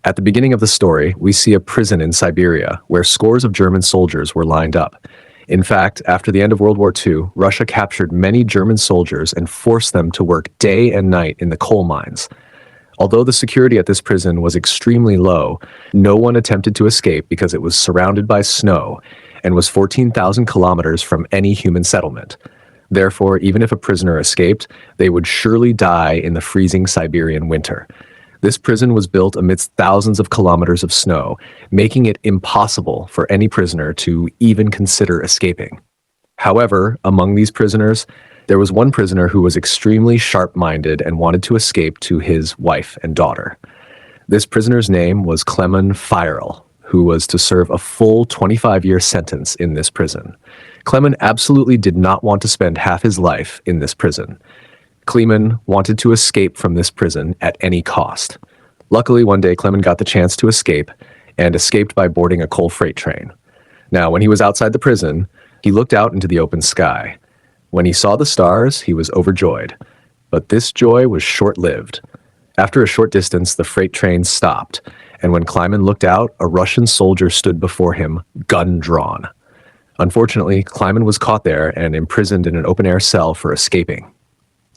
At the beginning of the story, we see a prison in Siberia where scores of German soldiers were lined up. In fact, after the end of World War II, Russia captured many German soldiers and forced them to work day and night in the coal mines. Although the security at this prison was extremely low, no one attempted to escape because it was surrounded by snow and was 14,000 kilometers from any human settlement. Therefore, even if a prisoner escaped, they would surely die in the freezing Siberian winter. This prison was built amidst thousands of kilometers of snow, making it impossible for any prisoner to even consider escaping. However, among these prisoners, there was one prisoner who was extremely sharp-minded and wanted to escape to his wife and daughter. This prisoner's name was Klemen Feierl, who was to serve a full 25-year sentence in this prison. Klemen absolutely did not want to spend half his life in this prison. Klemen wanted to escape from this prison at any cost. Luckily, one day, Klemen got the chance to escape, and escaped by boarding a coal freight train. Now, when he was outside the prison, he looked out into the open sky. When he saw the stars, he was overjoyed. But this joy was short-lived. After a short distance, the freight train stopped, and when Klemen looked out, a Russian soldier stood before him, gun drawn. Unfortunately, Klemen was caught there and imprisoned in an open-air cell for escaping.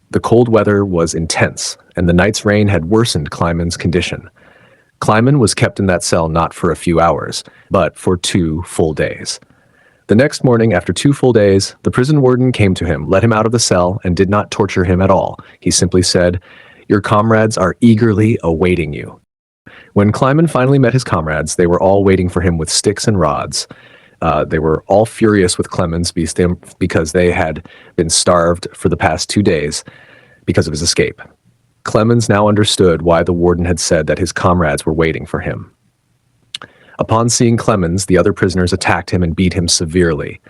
The cold weather was intense, and the night's rain had worsened Klemen's condition. Klemen was kept in that cell not for a few hours, but for 2 full days. The next morning, after 2 full days, the prison warden came to him, let him out of the cell, and did not torture him at all. He simply said, "Your comrades are eagerly awaiting you." When Klemen finally met his comrades, they were all waiting for him with sticks and rods. They were all furious with Klemen because they had been starved for the past 2 days because of his escape. Klemen now understood why the warden had said that his comrades were waiting for him. Upon seeing Klemen, the other prisoners attacked him and beat him severely.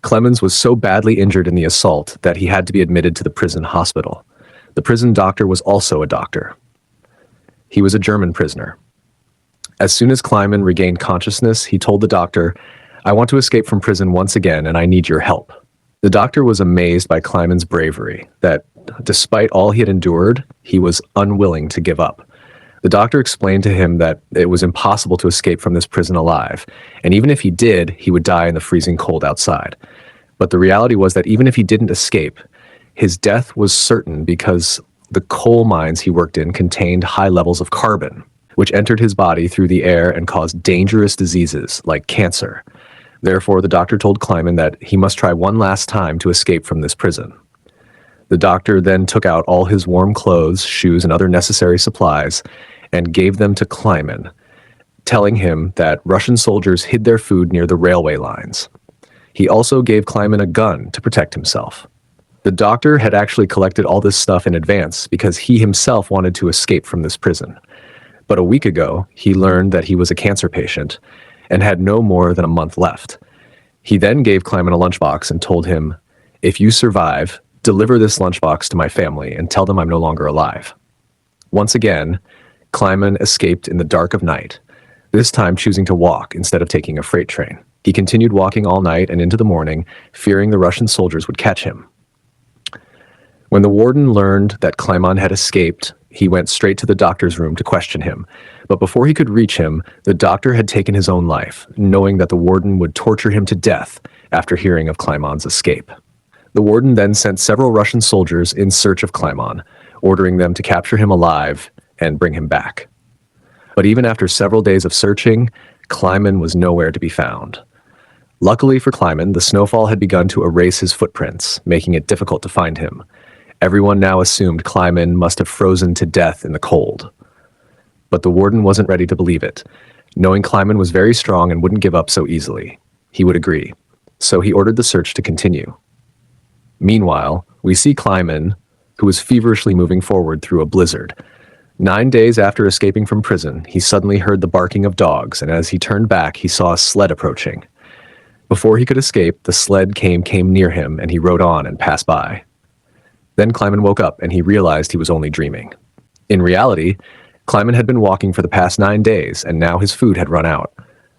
Klemen was so badly injured in the assault that he had to be admitted to the prison hospital. The prison doctor was also a doctor. He was a German prisoner. As soon as Klemen regained consciousness, he told the doctor, "I want to escape from prison once again, and I need your help." The doctor was amazed by Klemen's bravery, that despite all he had endured, he was unwilling to give up. The doctor explained to him that it was impossible to escape from this prison alive, and even if he did, he would die in the freezing cold outside. But the reality was that even if he didn't escape, his death was certain because the coal mines he worked in contained high levels of carbon, which entered his body through the air and caused dangerous diseases like cancer. Therefore, the doctor told Klemen that he must try one last time to escape from this prison. The doctor then took out all his warm clothes, shoes, and other necessary supplies and gave them to Klemen, telling him that Russian soldiers hid their food near the railway lines. He also gave Klemen a gun to protect himself. The doctor had actually collected all this stuff in advance because he himself wanted to escape from this prison. But a week ago, he learned that he was a cancer patient and had no more than a month left. He then gave Klemen a lunchbox and told him, "If you survive, deliver this lunchbox to my family and tell them I'm no longer alive." Once again, Klemen escaped in the dark of night, this time choosing to walk instead of taking a freight train. He continued walking all night and into the morning, fearing the Russian soldiers would catch him. When the warden learned that Klemen had escaped, he went straight to the doctor's room to question him. But before he could reach him, the doctor had taken his own life, knowing that the warden would torture him to death after hearing of Klemen's escape. The warden then sent several Russian soldiers in search of Klemen, ordering them to capture him alive and bring him back. But even after several days of searching, Klemen was nowhere to be found. Luckily for Klemen, the snowfall had begun to erase his footprints, making it difficult to find him. Everyone now assumed Klemen must have frozen to death in the cold. But the warden wasn't ready to believe it. Knowing Klemen was very strong and wouldn't give up so easily, he would agree. So he ordered the search to continue. Meanwhile, we see Klemen, who was feverishly moving forward through a blizzard. 9 days after escaping from prison, he suddenly heard the barking of dogs, and as he turned back, he saw a sled approaching. Before he could escape, the sled came near him, and he rode on and passed by. Then Klemen woke up, and he realized he was only dreaming. In reality, Klemen had been walking for the past 9 days, and now his food had run out.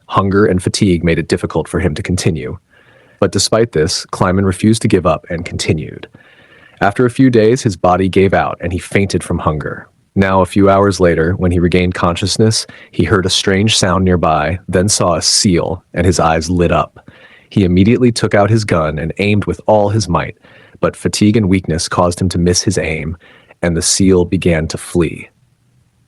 Hunger and fatigue made it difficult for him to continue. But despite this, Klemen refused to give up and continued. After a few days, his body gave out, and he fainted from hunger. Now, a few hours later, when he regained consciousness, he heard a strange sound nearby, then saw a seal, and his eyes lit up. He immediately took out his gun and aimed with all his might, but fatigue and weakness caused him to miss his aim, and the seal began to flee.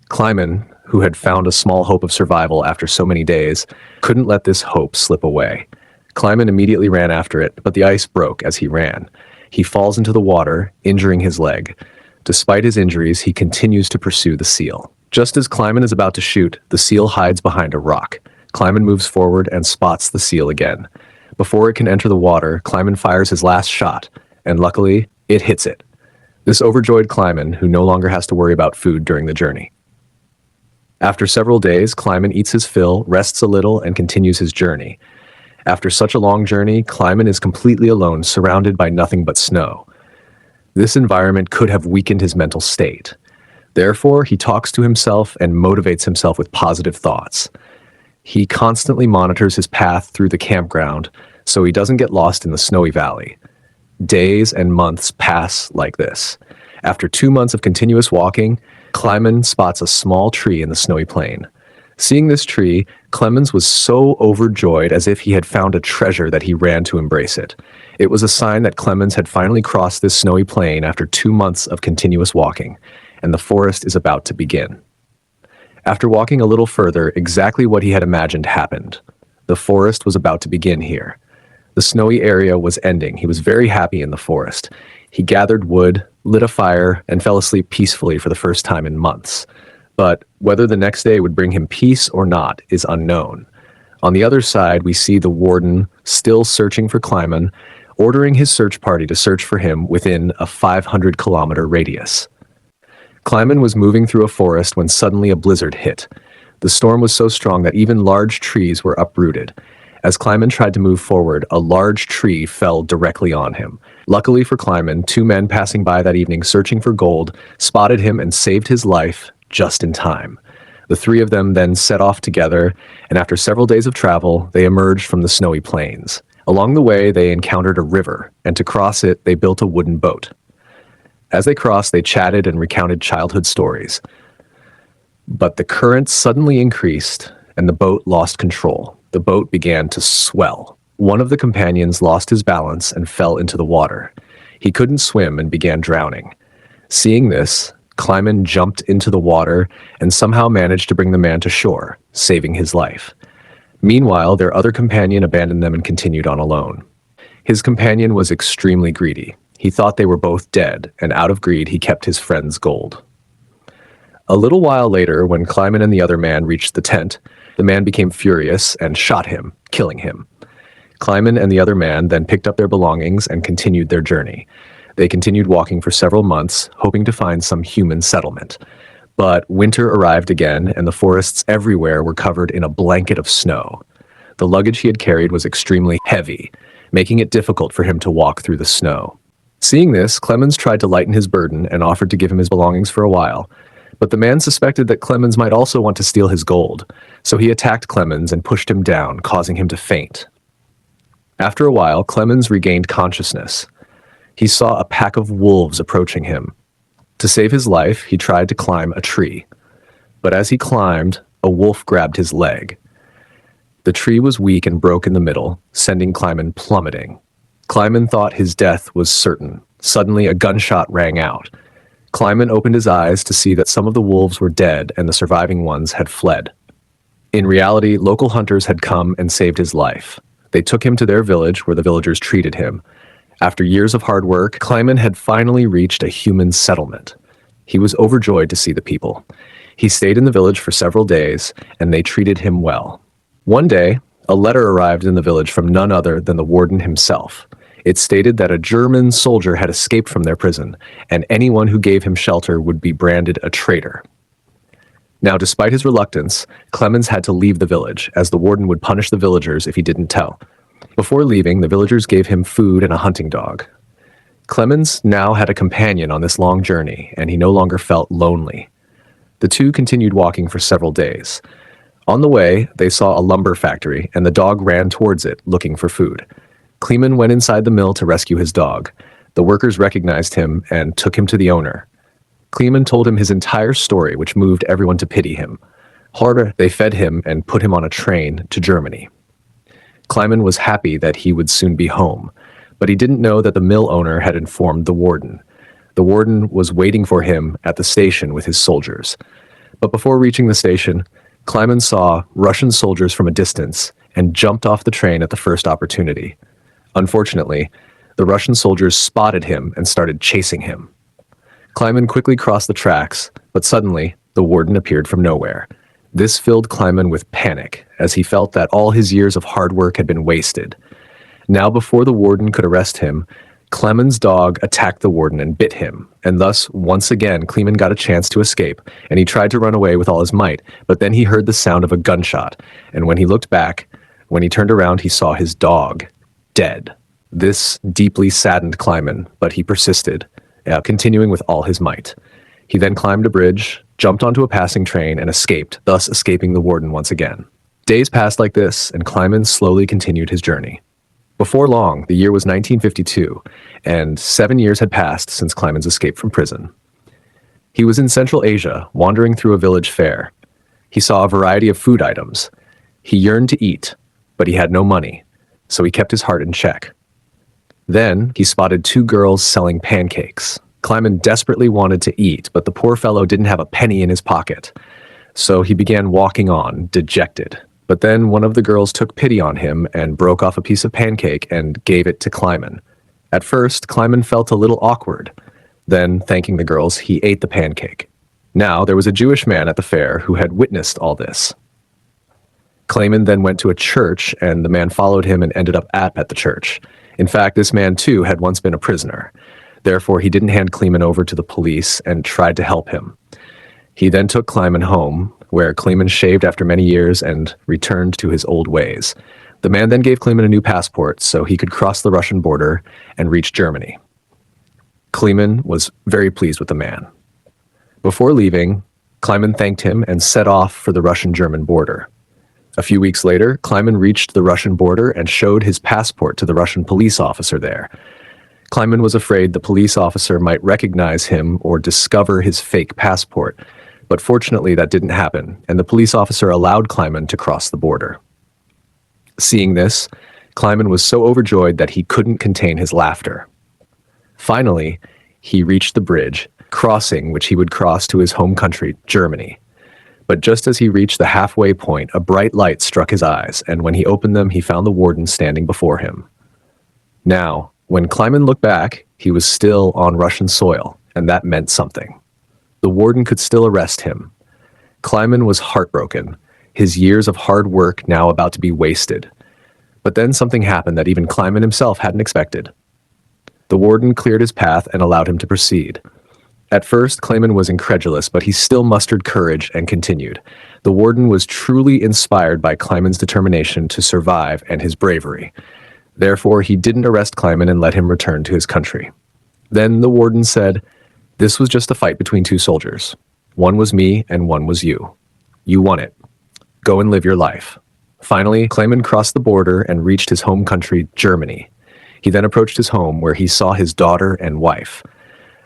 Kleiman, who had found a small hope of survival after so many days, couldn't let this hope slip away. Kleiman immediately ran after it, but the ice broke as he ran. He falls into the water, injuring his leg. Despite his injuries, he continues to pursue the seal. Just as Kleiman is about to shoot, the seal hides behind a rock. Kleiman moves forward and spots the seal again. Before it can enter the water, Kleiman fires his last shot, and luckily, it hits it. This overjoyed Kleiman, who no longer has to worry about food during the journey. After several days, Kleiman eats his fill, rests a little, and continues his journey. After such a long journey, Kleiman is completely alone, surrounded by nothing but snow. This environment could have weakened his mental state. Therefore, he talks to himself and motivates himself with positive thoughts. He constantly monitors his path through the campground so he doesn't get lost in the snowy valley. Days and months pass like this. After 2 months of continuous walking, Kleiman spots a small tree in the snowy plain. Seeing this tree, Clemens was so overjoyed as if he had found a treasure that he ran to embrace it. It was a sign that Clemens had finally crossed this snowy plain after 2 months of continuous walking, and the forest is about to begin. After walking a little further, exactly what he had imagined happened. The forest was about to begin here. The snowy area was ending. He was very happy in the forest. He gathered wood, lit a fire, and fell asleep peacefully for the first time in months. But whether the next day would bring him peace or not is unknown. On the other side, we see the warden still searching for Kleiman, ordering his search party to search for him within a 500-kilometer radius. Kleiman was moving through a forest when suddenly a blizzard hit. The storm was so strong that even large trees were uprooted. As Kleiman tried to move forward, a large tree fell directly on him. Luckily for Kleiman, 2 men passing by that evening searching for gold spotted him and saved his life just in time. The 3 of them then set off together, and after several days of travel, they emerged from the snowy plains. Along the way, they encountered a river, and to cross it, they built a wooden boat. As they crossed, they chatted and recounted childhood stories. But the current suddenly increased, and the boat lost control. The boat began to swell. One of the companions lost his balance and fell into the water. He couldn't swim and began drowning. Seeing this, Kleiman jumped into the water and somehow managed to bring the man to shore, saving his life. Meanwhile, their other companion abandoned them and continued on alone. His companion was extremely greedy. He thought they were both dead, and out of greed, he kept his friend's gold. A little while later, when Kleiman and the other man reached the tent, the man became furious and shot him, killing him. Kleiman and the other man then picked up their belongings and continued their journey. They continued walking for several months, hoping to find some human settlement. But winter arrived again, and the forests everywhere were covered in a blanket of snow. The luggage he had carried was extremely heavy, making it difficult for him to walk through the snow. Seeing this, Clemens tried to lighten his burden and offered to give him his belongings for a while. But the man suspected that Clemens might also want to steal his gold, so he attacked Clemens and pushed him down, causing him to faint. After a while, Clemens regained consciousness. He saw a pack of wolves approaching him. To save his life, he tried to climb a tree. But as he climbed, a wolf grabbed his leg. The tree was weak and broke in the middle, sending Kleiman plummeting. Kleiman thought his death was certain. Suddenly, a gunshot rang out. Kleiman opened his eyes to see that some of the wolves were dead and the surviving ones had fled. In reality, local hunters had come and saved his life. They took him to their village where the villagers treated him. After years of hard work, Kleiman had finally reached a human settlement. He was overjoyed to see the people. He stayed in the village for several days, and they treated him well. One day, a letter arrived in the village from none other than the warden himself. It stated that a German soldier had escaped from their prison, and anyone who gave him shelter would be branded a traitor. Now, despite his reluctance, Clemens had to leave the village, as the warden would punish the villagers if he didn't tell. Before leaving, the villagers gave him food and a hunting dog. Clemens now had a companion on this long journey, and he no longer felt lonely. The two continued walking for several days. On the way, they saw a lumber factory, and the dog ran towards it, looking for food. Kleiman went inside the mill to rescue his dog. The workers recognized him and took him to the owner. Kleeman told him his entire story, which moved everyone to pity him. However, they fed him and put him on a train to Germany. Kleiman was happy that he would soon be home, but he didn't know that the mill owner had informed the warden. The warden was waiting for him at the station with his soldiers. But before reaching the station, Kleiman saw Russian soldiers from a distance and jumped off the train at the first opportunity. Unfortunately, the Russian soldiers spotted him and started chasing him. Kleiman quickly crossed the tracks, but suddenly, the warden appeared from nowhere. This filled Kleiman with panic, as he felt that all his years of hard work had been wasted. Now, before the warden could arrest him, Kleiman's dog attacked the warden and bit him, and thus, once again, Kleiman got a chance to escape, and he tried to run away with all his might, but then he heard the sound of a gunshot, and when he looked back, when he turned around, he saw his dog, dead. This deeply saddened Kleiman, but he persisted, continuing with all his might. He then climbed a bridge, jumped onto a passing train, and escaped, thus escaping the warden once again. Days passed like this, and Kleiman slowly continued his journey. Before long, the year was 1952, and 7 years had passed since Kleiman's escape from prison. He was in Central Asia, wandering through a village fair. He saw a variety of food items. He yearned to eat, but he had no money, so he kept his heart in check. Then, he spotted 2 girls selling pancakes. Kleiman desperately wanted to eat, but the poor fellow didn't have a penny in his pocket. So he began walking on, dejected. But then one of the girls took pity on him and broke off a piece of pancake and gave it to Kleiman. At first, Kleiman felt a little awkward. Then, thanking the girls, he ate the pancake. Now, there was a Jewish man at the fair who had witnessed all this. Kleiman then went to a church, and the man followed him and ended up at the church. In fact, this man too had once been a prisoner. Therefore, he didn't hand Kleiman over to the police and tried to help him. He then took Kleiman home, where Kleiman shaved after many years and returned to his old ways. The man then gave Kleiman a new passport so he could cross the Russian border and reach Germany. Kleiman was very pleased with the man. Before leaving, Kleiman thanked him and set off for the Russian-German border. A few weeks later, Kleiman reached the Russian border and showed his passport to the Russian police officer there. Kleiman was afraid the police officer might recognize him or discover his fake passport, but fortunately that didn't happen, and the police officer allowed Kleiman to cross the border. Seeing this, Kleiman was so overjoyed that he couldn't contain his laughter. Finally, he reached the bridge, crossing which he would cross to his home country, Germany. But just as he reached the halfway point, a bright light struck his eyes, and when he opened them, he found the warden standing before him. Now, when Kleiman looked back, he was still on Russian soil, and that meant something. The warden could still arrest him. Kleiman was heartbroken, his years of hard work now about to be wasted. But then something happened that even Kleiman himself hadn't expected. The warden cleared his path and allowed him to proceed. At first, Kleiman was incredulous, but he still mustered courage and continued. The warden was truly inspired by Kleiman's determination to survive and his bravery. Therefore, he didn't arrest Kleiman and let him return to his country. Then the warden said, "This was just a fight between 2 soldiers. One was me and one was you. You won it. Go and live your life." Finally, Kleiman crossed the border and reached his home country, Germany. He then approached his home where he saw his daughter and wife.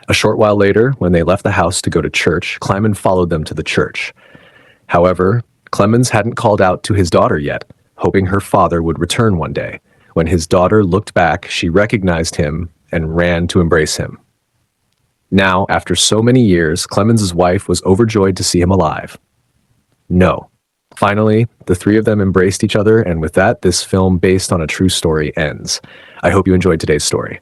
A short while later, when they left the house to go to church, Kleiman followed them to the church. However, Clemens hadn't called out to his daughter yet, hoping her father would return one day. When his daughter looked back, she recognized him and ran to embrace him. Now, after so many years, Clemens's wife was overjoyed to see him alive. No. Finally, the 3 of them embraced each other, and with that, this film based on a true story ends. I hope you enjoyed today's story.